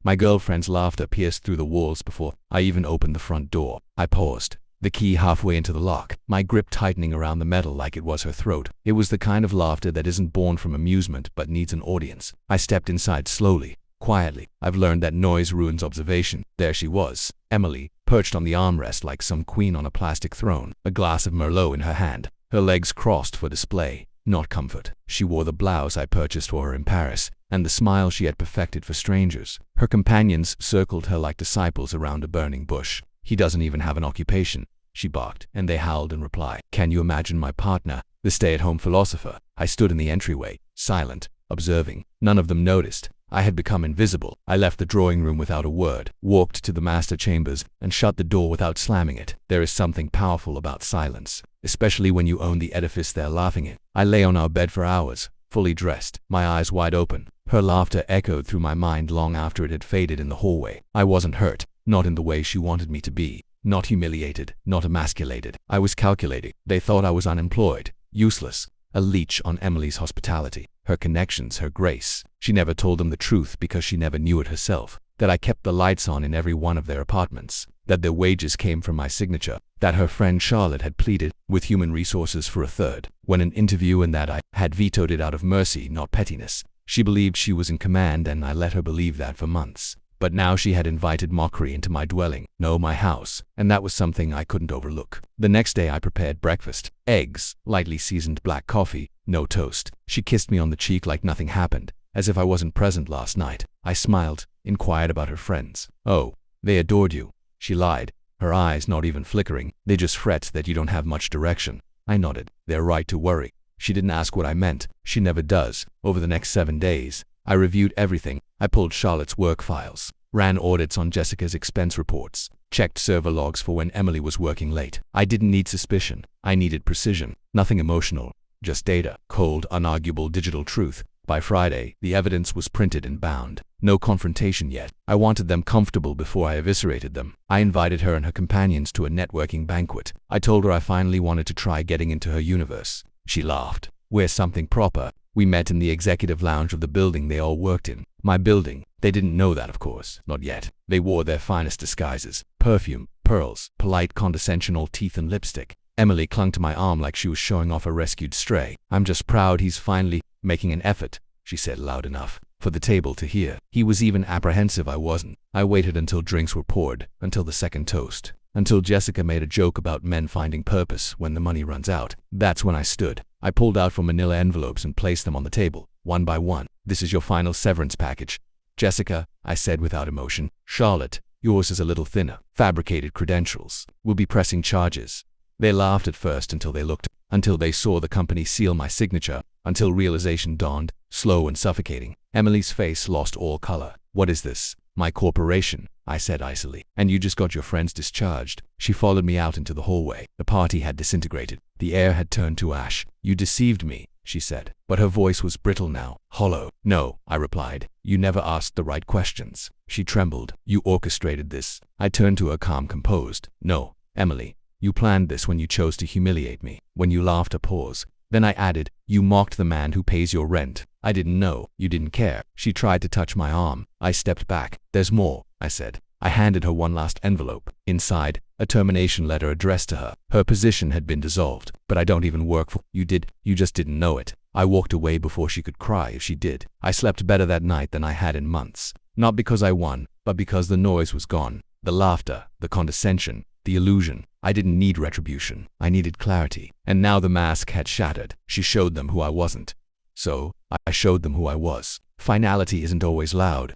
My girlfriend's laughter pierced through the walls before I even opened the front door. I paused, the key halfway into the lock, my grip tightening around the metal like it was her throat. It was the kind of laughter that isn't born from amusement but needs an audience. I stepped inside slowly, quietly. I've learned that noise ruins observation. There she was, Emily, perched on the armrest like some queen on a plastic throne, a glass of Merlot in her hand, her legs crossed for display, not comfort. She wore the blouse I purchased for her in Paris, and the smile she had perfected for strangers. Her companions circled her like disciples around a burning bush. "He doesn't even have an occupation," she barked, and they howled in reply. Can you imagine my partner, the stay-at-home philosopher? I stood in the entryway, silent, observing. None of them noticed. I had become invisible. I left the drawing room without a word, walked to the master chambers, and shut the door without slamming it. There is something powerful about silence, especially when you own the edifice they're laughing in. I lay on our bed for hours, fully dressed, my eyes wide open. Her laughter echoed through my mind long after it had faded in the hallway. I wasn't hurt, not in the way she wanted me to be, not humiliated, not emasculated. I was calculating. They thought I was unemployed, useless, a leech on Emily's hospitality, her connections, her grace. She never told them the truth because she never knew it herself, that I kept the lights on in every one of their apartments, that their wages came from my signature, that her friend Charlotte had pleaded with human resources for a third when an interview, and that I had vetoed it out of mercy, not pettiness. She believed she was in command, and I let her believe that for months. But now she had invited mockery into my dwelling, no, my house, and that was something I couldn't overlook. The next day I prepared breakfast, eggs, lightly seasoned black coffee, no toast. She kissed me on the cheek like nothing happened, as if I wasn't present last night. I smiled, inquired about her friends. "Oh, they adored you," she lied, her eyes not even flickering. "They just fret that you don't have much direction." I nodded. "They're right to worry." She didn't ask what I meant. She never does. Over the next 7 days, I reviewed everything. I pulled Charlotte's work files, ran audits on Jessica's expense reports, checked server logs for when Emily was working late. I didn't need suspicion. I needed precision. Nothing emotional, just data. Cold, unarguable digital truth. By Friday, the evidence was printed and bound. No confrontation yet. I wanted them comfortable before I eviscerated them. I invited her and her companions to a networking banquet. I told her I finally wanted to try getting into her universe. She laughed. "We're something proper." We met in the executive lounge of the building they all worked in. My building. They didn't know that, of course. Not yet. They wore their finest disguises. Perfume, pearls, polite condescension, all teeth and lipstick. Emily clung to my arm like she was showing off a rescued stray. "I'm just proud he's finally making an effort," she said loud enough for the table to hear. He was even apprehensive I wasn't. I waited until drinks were poured, until the second toast, until Jessica made a joke about men finding purpose when the money runs out. That's when I stood. I pulled out 4 manila envelopes and placed them on the table, one by one. "This is your final severance package, Jessica," I said without emotion. "Charlotte, yours is a little thinner. Fabricated credentials. We'll be pressing charges." They laughed at first until they saw the company seal my signature, until realization dawned, slow and suffocating. Emily's face lost all color. "What is this?" "My corporation," I said icily. "And you just got your friends discharged." She followed me out into the hallway. The party had disintegrated. The air had turned to ash. "You deceived me," she said, but her voice was brittle now, hollow. "No," I replied. "You never asked the right questions." She trembled. "You orchestrated this." I turned to her, calm, composed. "No, Emily. You planned this when you chose to humiliate me." When you laughed, a pause. Then I added, "You mocked the man who pays your rent." "I didn't know. You didn't care." She tried to touch my arm. I stepped back. "There's more," I said. I handed her one last envelope. Inside, a termination letter addressed to her. Her position had been dissolved. "But I don't even work for you. Did. You just didn't know it." I walked away before she could cry if she did. I slept better that night than I had in months. Not because I won, but because the noise was gone. The laughter, the condescension, the illusion. I didn't need retribution. I needed clarity. And now the mask had shattered. She showed them who I wasn't. So, I showed them who I was. Finality isn't always loud.